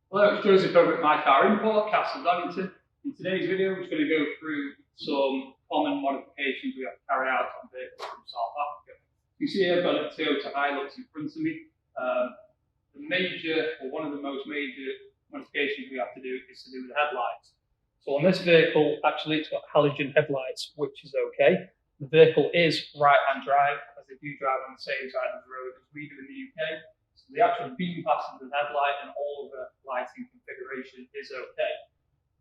Hello, it's Joseph over at My Car Import, Castle Donington. In today's video, we're just going to go through some common modifications we have to carry out on vehicles from South Africa. You see here, I've got a Toyota Hilux in front of me. One of the most major modifications we have to do is to do with the headlights. So on this vehicle, actually, it's got halogen headlights, which is okay. The vehicle is right-hand drive, as they do drive on the same side of the road as we do in the UK. So the actual beam pattern of the headlight and all of the lighting configuration is okay.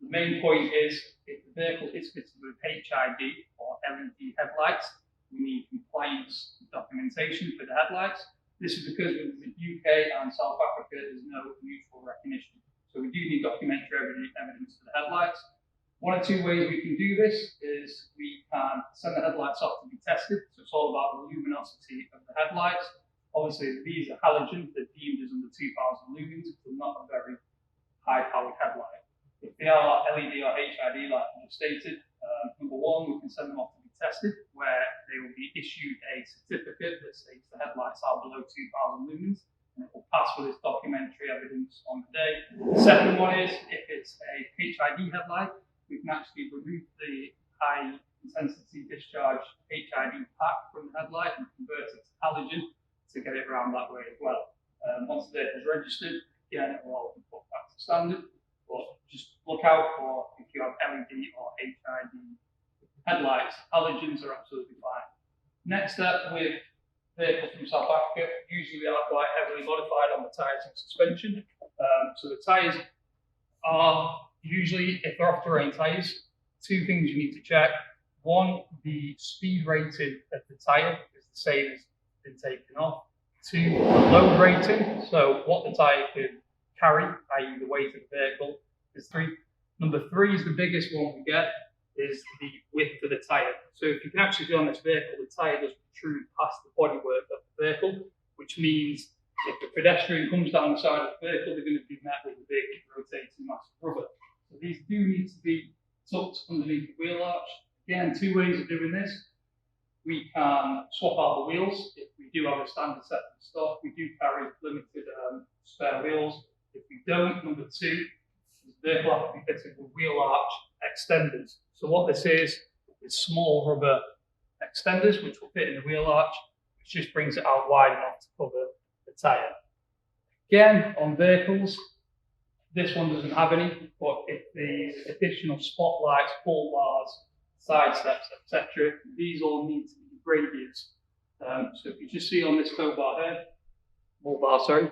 The main point is, if the vehicle is fitted with HID or LED headlights, we need compliance documentation for the headlights. This is because with the UK and South Africa, there's no mutual recognition. So we do need documentary evidence for the headlights. One or two ways we can do this is we can send the headlights off to be tested. So it's all about the luminosity of the headlights. Obviously, these are halogen, they're deemed as under 2000 lumens, so not a very high-powered headlight. If they are LED or HID, like I just stated, number one, we can send them off to be tested, where they will be issued a certificate that states the headlights are below 2000 lumens, and it will pass with its documentary evidence on the day. The second one is, if it's a HID headlight, we can actually remove the high-intensity discharge HID pack from the headlight and convert it to halogen to get it around that way as well. Once the vehicle is registered, again, it will all be put back to standard. But just look out for if you have LED or HID headlights. Halogens are absolutely fine. Next step with vehicles from South Africa, usually they are quite heavily modified on the tyres and suspension. So the tyres are usually, if they're off-terrain tyres, two things you need to check. One, the speed rating of the tyre is the same as been taken off. Two, the load rating, so what the tyre can carry, i.e. the weight of the vehicle, is 3. Number 3 is the biggest one we get, is the width of the tyre. So if you can actually see on this vehicle, the tyre does protrude past the bodywork of the vehicle, which means if the pedestrian comes down the side of the vehicle, they're going to be met with a big rotating mass of rubber. So these do need to be tucked underneath the wheel arch. Again, two ways of doing this. We can swap out the wheels. If we do have a standard set of stock, we do carry limited spare wheels. If we don't, number 2, the vehicle has to be fitted with wheel arch extenders. So what this is small rubber extenders which will fit in the wheel arch, which just brings it out wide enough to cover the tyre. Again, on vehicles, this one doesn't have any, but if the additional spotlights, pull bars, side steps, etc., these all need to be gradients. So if you just see on this tow bar here,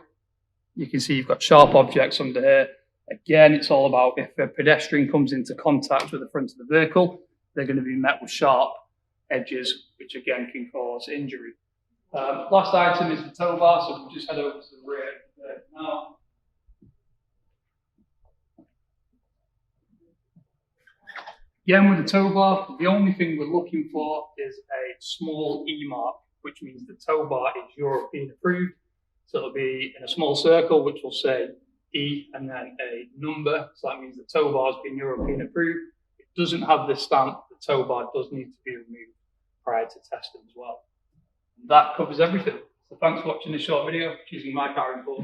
you can see you've got sharp objects under here. Again, it's all about if a pedestrian comes into contact with the front of the vehicle, they're going to be met with sharp edges, which again can cause injury. Last item is the tow bar, so we'll just head over to the rear now. Again, with the tow bar, the only thing we're looking for is a small E mark, which means the tow bar is European approved. So it'll be in a small circle, which will say E and then a number. So that means the tow bar has been European approved. It doesn't have this stamp. The tow bar does need to be removed prior to testing as well. And that covers everything. So thanks for watching this short video using My Car Import.